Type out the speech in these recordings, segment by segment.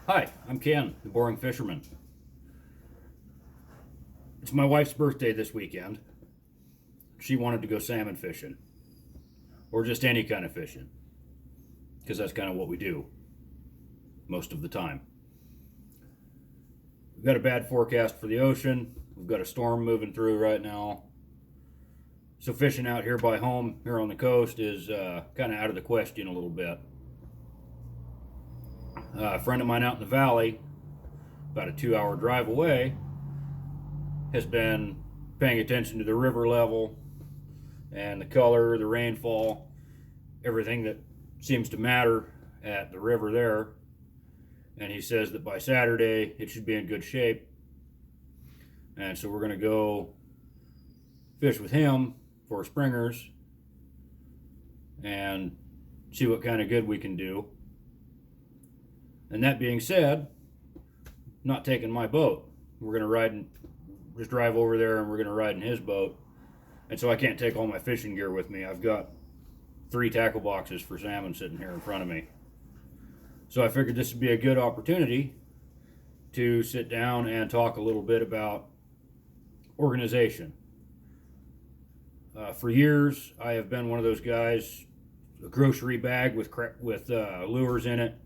Hi, I'm Ken, the Boring Fisherman. It's my wife's birthday this weekend. She wanted to go salmon fishing, or just any kind of fishing, because that's kind of what we do most of the time. We've got a bad forecast for the ocean. We've got a storm moving through right now. So fishing out here by home, here on the coast, is kind of out of the question a little bit. A friend of mine out in the valley, about a 2-hour drive away, has been paying attention to the river level and the color, the rainfall, everything that seems to matter at the river there. And he says that by Saturday it should be in good shape. And so we're going to go fish with him for springers and see what kind of good we can do. And that being said, not taking my boat. We're going to ride and just drive over there, and we're going to ride in his boat. And so I can't take all my fishing gear with me. I've got 3 tackle boxes for salmon sitting here in front of me. So I figured this would be a good opportunity to sit down and talk a little bit about organization. For years, I have been one of those guys, a grocery bag with lures in it,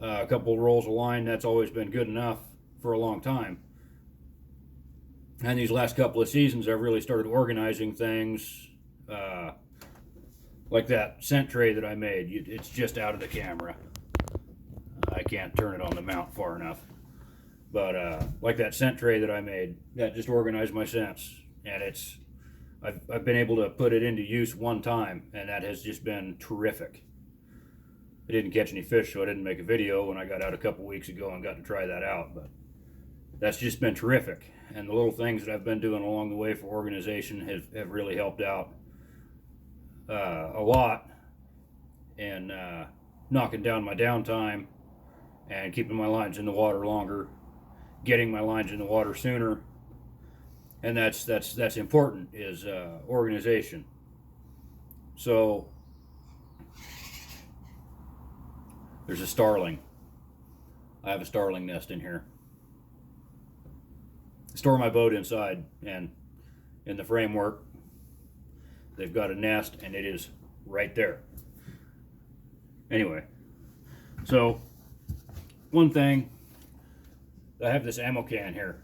a couple of rolls of line, that's always been good enough for a long time. And these last couple of seasons, I've really started organizing things, like that scent tray that I made. It's just out of the camera. I can't turn it on the mount far enough. But like that scent tray that I made, that just organized my scents. And I've been able to put it into use one time, and that has just been terrific. I didn't catch any fish, so I didn't make a video when I got out a couple weeks ago and got to try that out. But that's just been terrific. And the little things that I've been doing along the way for organization have really helped out a lot in knocking down my downtime and keeping my lines in the water longer, getting my lines in the water sooner. And that's important, is organization. So there's a starling. I have a starling nest in here. I store my boat inside, and in the framework, they've got a nest, and it is right there. Anyway, so one thing, I have this ammo can here.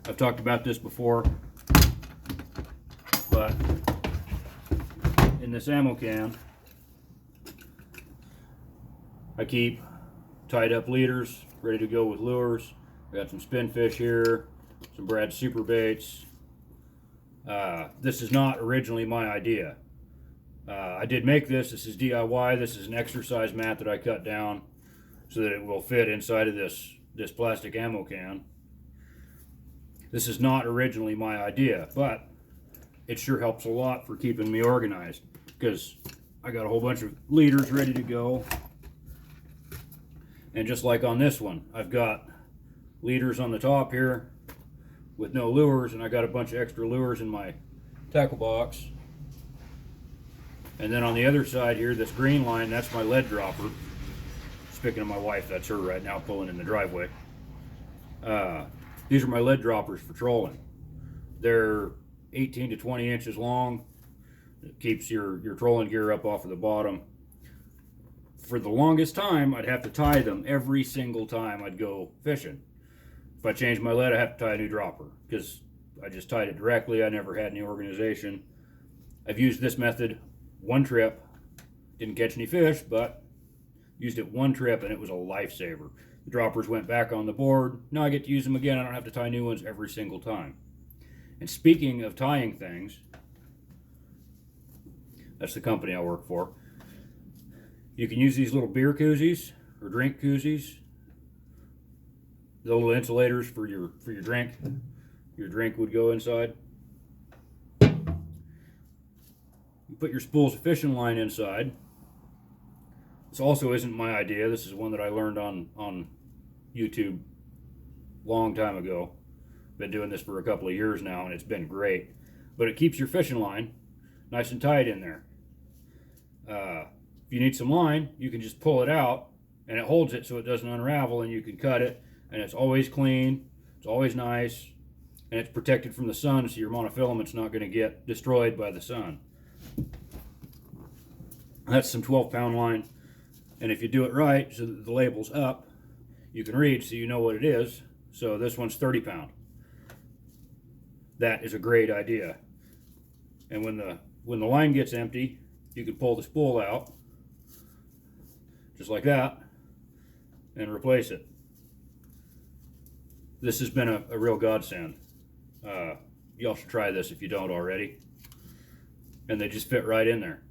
I've talked about this before, but in this ammo can, I keep tied up leaders ready to go with lures. I got some spinfish here, some Brad super baits. This is not originally my idea. I did make this. This is DIY. This is an exercise mat that I cut down so that it will fit inside of this plastic ammo can. This is not originally my idea, but it sure helps a lot for keeping me organized, because I got a whole bunch of leaders ready to go. And just like on this one, I've got leaders on the top here with no lures, and I got a bunch of extra lures in my tackle box. And then on the other side here, this green line, that's my lead dropper. Speaking of my wife, that's her right now pulling in the driveway. These are my lead droppers for trolling. They're 18 to 20 inches long. It keeps your trolling gear up off of the bottom. For the longest time, I'd have to tie them every single time I'd go fishing. If I changed my lead, I have to tie a new dropper, because I just tied it directly. I never had any organization. I've used this method one trip. Didn't catch any fish, but used it one trip, and it was a lifesaver. The droppers went back on the board. Now I get to use them again. I don't have to tie new ones every single time. And speaking of tying things, that's the company I work for. You can use these little beer koozies or drink koozies. The little insulators for your drink. Your drink would go inside. You put your spools of fishing line inside. This also isn't my idea. This is one that I learned on YouTube a long time ago. Been doing this for a couple of years now, and it's been great. But it keeps your fishing line nice and tight in there. If you need some line, you can just pull it out and it holds it so it doesn't unravel, and you can cut it, and it's always clean, it's always nice, and it's protected from the sun, so your monofilament's not going to get destroyed by the sun. That's some 12-pound line, and if you do it right so that the label's up, you can read so you know what it is. So this one's 30 pound. That is a great idea. And when the line gets empty, you can pull the spool out just like that and replace it. This has been a real godsend. Y'all should try this if you don't already. And they just fit right in there.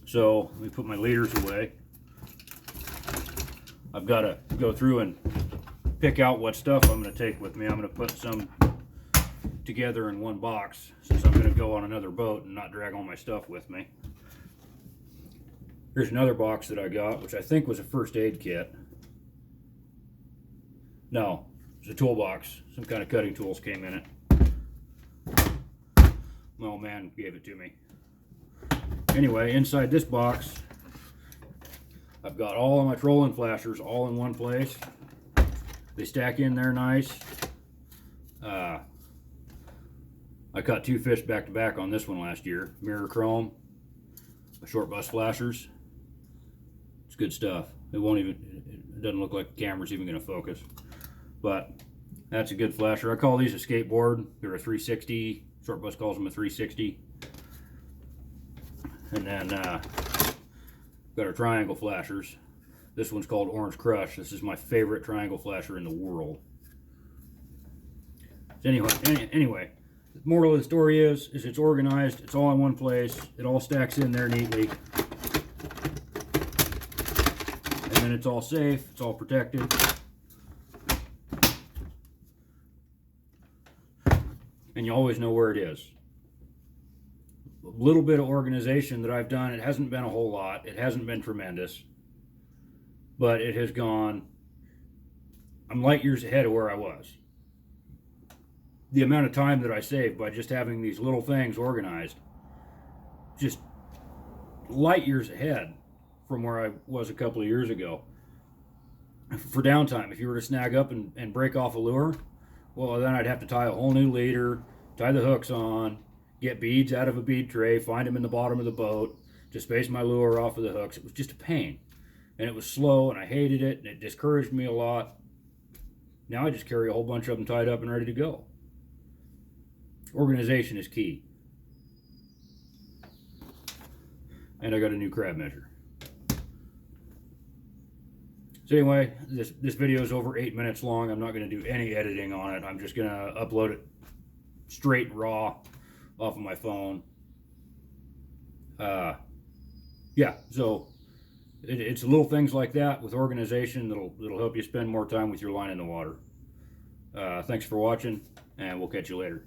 So let me put my leaders away. I've got to go through and pick out what stuff I'm going to take with me. I'm going to put some together in one box since I'm going to go on another boat and not drag all my stuff with me. Here's another box that I got, which I think was a first aid kit. No, it's a toolbox. Some kind of cutting tools came in it. My old man gave it to me. Anyway, inside this box, I've got all of my trolling flashers all in one place. They stack in there nice. I caught 2 fish back to back on this one last year. Mirror chrome, short bus flashers. It's good stuff. It doesn't look like the camera's even going to focus. But that's a good flasher. I call these a skateboard. They're a 360. Short bus calls them a 360. And then got our triangle flashers. This one's called Orange Crush. This is my favorite triangle flasher in the world. So anyway, the moral of the story is it's organized. It's all in one place. It all stacks in there neatly. And then it's all safe. It's all protected. And you always know where it is. A little bit of organization that I've done. It hasn't been a whole lot. It hasn't been tremendous. But it has gone, I'm light years ahead of where I was. The amount of time that I saved by just having these little things organized, just light years ahead from where I was a couple of years ago. For downtime, if you were to snag up and break off a lure, well, then I'd have to tie a whole new leader, tie the hooks on, get beads out of a bead tray, find them in the bottom of the boat to space my lure off of the hooks. It was just a pain. And it was slow, and I hated it, and it discouraged me a lot. Now I just carry a whole bunch of them tied up and ready to go. Organization is key. And I got a new crab measure. So anyway, this video is over 8 minutes long. I'm not going to do any editing on it. I'm just going to upload it straight and raw off of my phone. Yeah, so it's little things like that with organization that'll help you spend more time with your line in the water. Thanks for watching, and we'll catch you later.